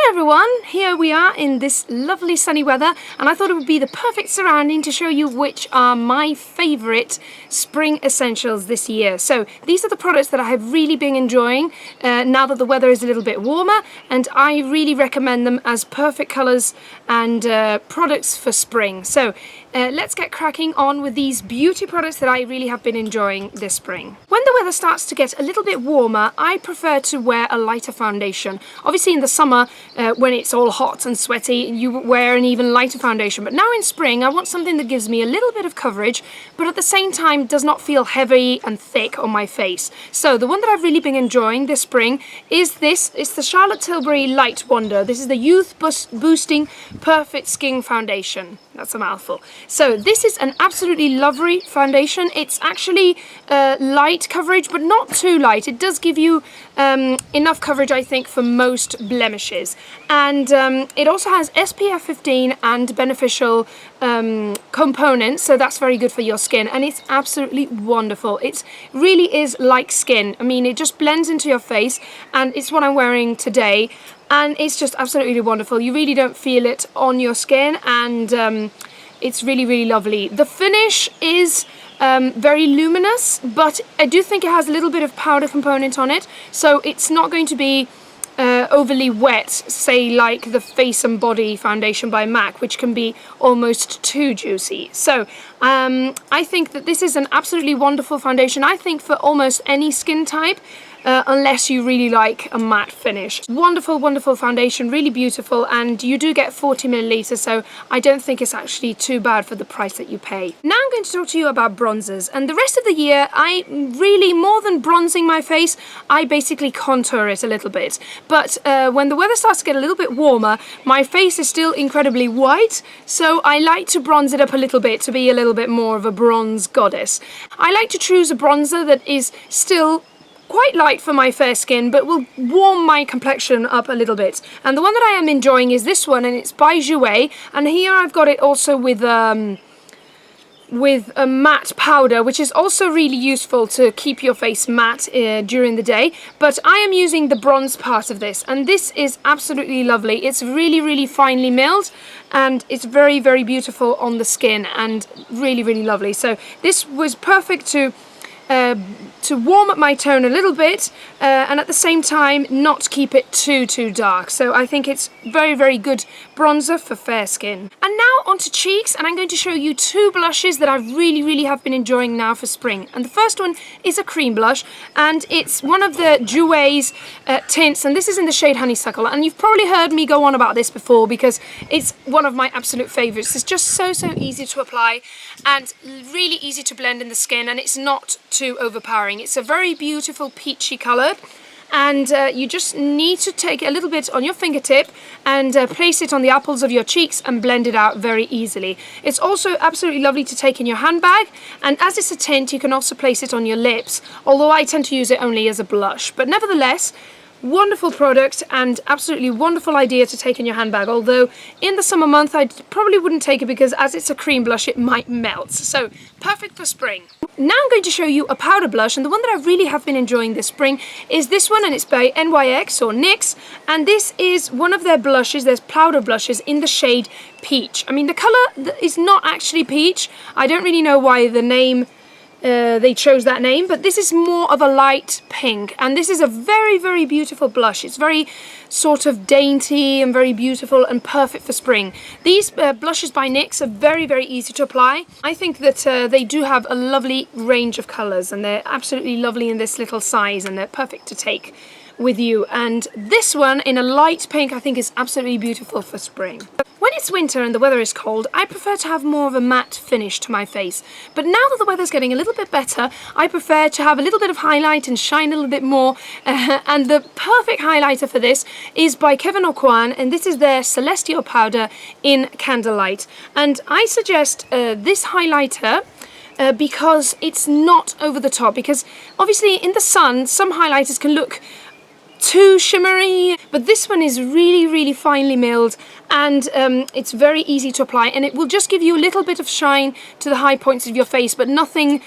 everyone, here we are in this lovely sunny weather, and I thought it would be the perfect surrounding to show you which are my favourite spring essentials this year. So these are the products that I have really been enjoying now that the weather is a little bit warmer, and I really recommend them as perfect colours and products for spring. So let's get cracking on with these beauty products that I really have been enjoying this spring. When the weather starts to get a little bit warmer, I prefer to wear a lighter foundation. Obviously in the summer, when it's all hot and sweaty, you wear an even lighter foundation. But now in spring, I want something that gives me a little bit of coverage, but at the same time does not feel heavy and thick on my face. So the one that I've really been enjoying this spring is this. It's the Tilbury Light Wonder. This is the Youth Boosting Perfect Skin Foundation. That's a mouthful. So this is an absolutely lovely foundation. It's actually light coverage, but not too light. It does give you enough coverage, I think, for most blemishes. And it also has SPF 15 and beneficial components, so that's very good for your skin. And it's absolutely wonderful. It really is like skin. I mean, it just blends into your face, and it's what I'm wearing today. And it's just absolutely wonderful. You really don't feel it on your skin, and it's really, really lovely. The finish is very luminous, but I do think it has a little bit of powder component on it, so it's not going to be overly wet, say like the Face and Body foundation by MAC, which can be almost too juicy. So I think that this is an absolutely wonderful foundation, I think, for almost any skin type. Unless you really like a matte finish. Wonderful, wonderful foundation, really beautiful, and you do get 40 milliliters, so I don't think it's actually too bad for the price that you pay. Now I'm going to talk to you about bronzers, and the rest of the year I really, more than bronzing my face, I basically contour it a little bit. But when the weather starts to get a little bit warmer, my face is still incredibly white, so I like to bronze it up a little bit to be a little bit more of a bronze goddess. I like to choose a bronzer that is still quite light for my fair skin, but will warm my complexion up a little bit. And the one that I am enjoying is this one, and it's by Jouer. And here I've got it also with a matte powder, which is also really useful to keep your face matte during the day. But I am using the bronze part of this, and this is absolutely lovely. It's really, really finely milled, and it's very, very beautiful on the skin, and really, really lovely. So this was perfect to warm up my tone a little bit, and at the same time not keep it too dark. So I think it's very, very good bronzer for fair skin. And now onto cheeks, and I'm going to show you two blushes that I really, really have been enjoying now for spring. And the first one is a cream blush, and it's one of the Jouer's tints, and this is in the shade Honeysuckle. And you've probably heard me go on about this before because it's one of my absolute favourites. It's just so easy to apply and really easy to blend in the skin, and it's not too overpowering. It's a very beautiful peachy colour, and you just need to take a little bit on your fingertip and place it on the apples of your cheeks and blend it out very easily. It's also absolutely lovely to take in your handbag, and as it's a tint you can also place it on your lips, although I tend to use it only as a blush. But nevertheless, wonderful product and absolutely wonderful idea to take in your handbag, although in the summer month I probably wouldn't take it because as it's a cream blush it might melt. So perfect for spring. Now I'm going to show you a powder blush, and the one that I really have been enjoying this spring is this one, and it's by NYX or NYX, and this is one of their blushes. There's powder blushes in the shade Peach. I mean, the colour is not actually peach. I don't really know why the name they chose that name, but this is more of a light pink, and this is a very, very beautiful blush. It's very sort of dainty and very beautiful and perfect for spring. These blushes by NYX are very, very easy to apply. I think that they do have a lovely range of colours, and they're absolutely lovely in this little size, and they're perfect to take with you. And this one in a light pink I think is absolutely beautiful for spring. When it's winter and the weather is cold, I prefer to have more of a matte finish to my face. But now that the weather's getting a little bit better, I prefer to have a little bit of highlight and shine a little bit more. And the perfect highlighter for this is by Kevyn Aucoin, and this is their Celestial powder in Candlelight. And I suggest this highlighter because it's not over the top, because obviously in the sun some highlighters can look too shimmery, but this one is really, really finely milled, and it's very easy to apply, and it will just give you a little bit of shine to the high points of your face, but nothing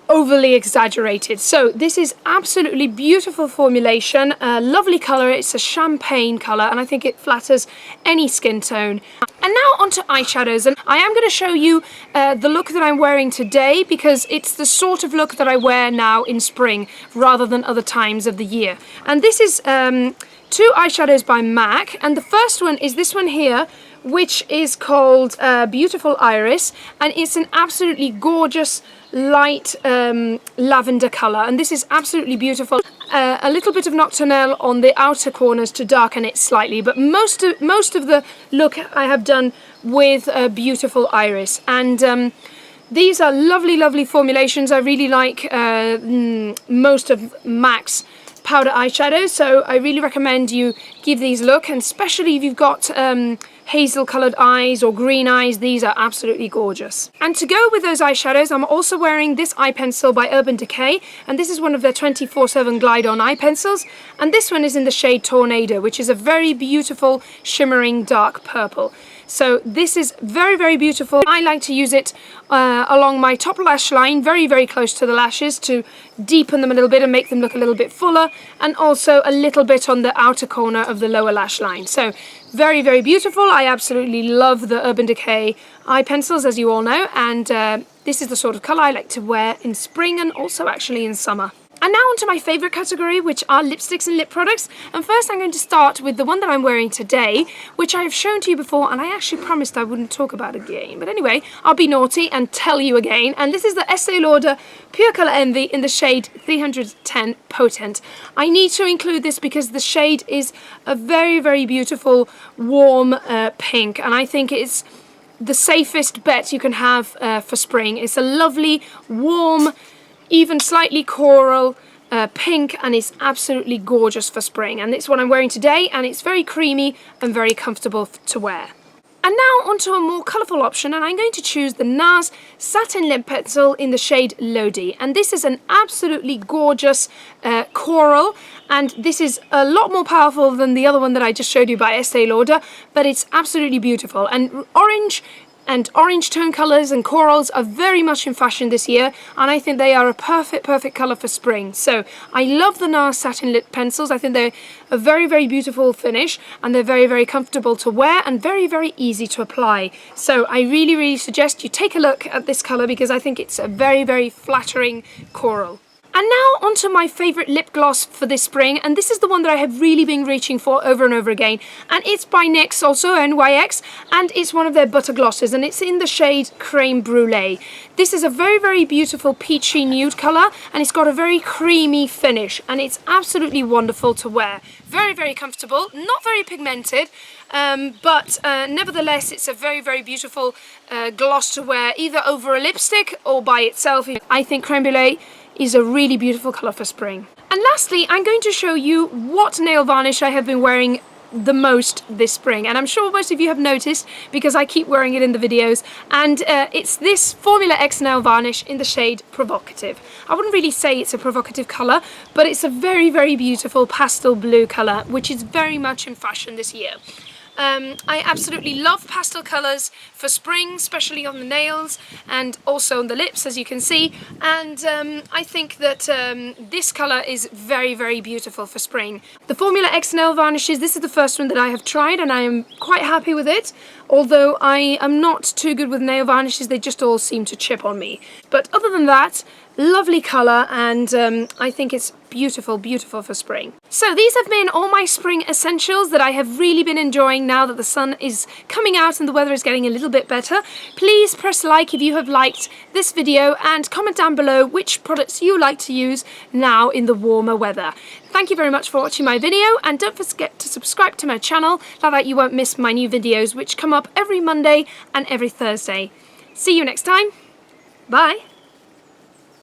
overly exaggerated. So this is absolutely beautiful formulation, lovely colour. It's a champagne colour and I think it flatters any skin tone. And now onto eyeshadows, and I am going to show you the look that I'm wearing today because it's the sort of look that I wear now in spring rather than other times of the year. And this is 2 eyeshadows by MAC, and the first one is this one here, which is called Beautiful Iris, and it's an absolutely gorgeous light lavender colour, and this is absolutely beautiful. A little bit of Nocturnelle on the outer corners to darken it slightly, but most of the look I have done with Beautiful Iris, and these are lovely formulations. I really like most of MAC's powder eyeshadows, so I really recommend you give these a look, and especially if you've got hazel coloured eyes or green eyes, these are absolutely gorgeous. And to go with those eyeshadows, I'm also wearing this eye pencil by Urban Decay, and this is one of their 24/7 glide on eye pencils, and this one is in the shade Tornado, which is a very beautiful shimmering dark purple. So this is very beautiful. I like to use it along my top lash line, very close to the lashes, to deepen them a little bit and make them look a little bit fuller, and also a little bit on the outer corner of the lower lash line. So very beautiful. I absolutely love the Urban Decay eye pencils, as you all know, and this is the sort of colour I like to wear in spring and also actually in summer. And now onto my favourite category, which are lipsticks and lip products. And first I'm going to start with the one that I'm wearing today, which I have shown to you before, and I actually promised I wouldn't talk about again. But anyway, I'll be naughty and tell you again. And this is the Estee Lauder Pure Colour Envy in the shade 310 Potent. I need to include this because the shade is a very beautiful warm pink, and I think it's the safest bet you can have for spring. It's a lovely, warm, even slightly coral pink, and it's absolutely gorgeous for spring. And it's what I'm wearing today, and it's very creamy and very comfortable to wear. And now onto a more colourful option, and I'm going to choose the NARS Satin Lip Pencil in the shade Lodi. And this is an absolutely gorgeous coral, and this is a lot more powerful than the other one that I just showed you by Estee Lauder, but it's absolutely beautiful. And orange tone colours and corals are very much in fashion this year, and I think they are a perfect colour for spring. So I love the NARS Satin Lip Pencils. I think they're a very beautiful finish, and they're very comfortable to wear and very easy to apply. So I really suggest you take a look at this colour because I think it's a very flattering coral. And now onto my favourite lip gloss for this spring, and this is the one that I have really been reaching for over and over again, and it's by NYX, also NYX, and it's one of their butter glosses, and it's in the shade Creme Brulee. This is a very beautiful peachy nude colour, and it's got a very creamy finish, and it's absolutely wonderful to wear. Very comfortable, not very pigmented, but nevertheless it's a very beautiful gloss to wear either over a lipstick or by itself. I think Creme Brulee is a really beautiful colour for spring. And lastly, I'm going to show you what nail varnish I have been wearing the most this spring, and I'm sure most of you have noticed because I keep wearing it in the videos, and it's this Formula X nail varnish in the shade Provocative. I wouldn't really say it's a provocative colour, but it's a very beautiful pastel blue colour, which is very much in fashion this year. I absolutely love pastel colours for spring, especially on the nails and also on the lips, as you can see, and I think that this colour is very beautiful for spring. The Formula X nail varnishes, this is the first one that I have tried, and I am quite happy with it, although I am not too good with nail varnishes. They just all seem to chip on me. But other than that, lovely colour, and I think it's beautiful for spring. So these have been all my spring essentials that I have really been enjoying now that the sun is coming out and the weather is getting a little bit better. Please press like if you have liked this video, and comment down below which products you like to use now in the warmer weather. Thank you very much for watching my video, and don't forget to subscribe to my channel so that you won't miss my new videos, which come up every Monday and every Thursday. See you next time. Bye.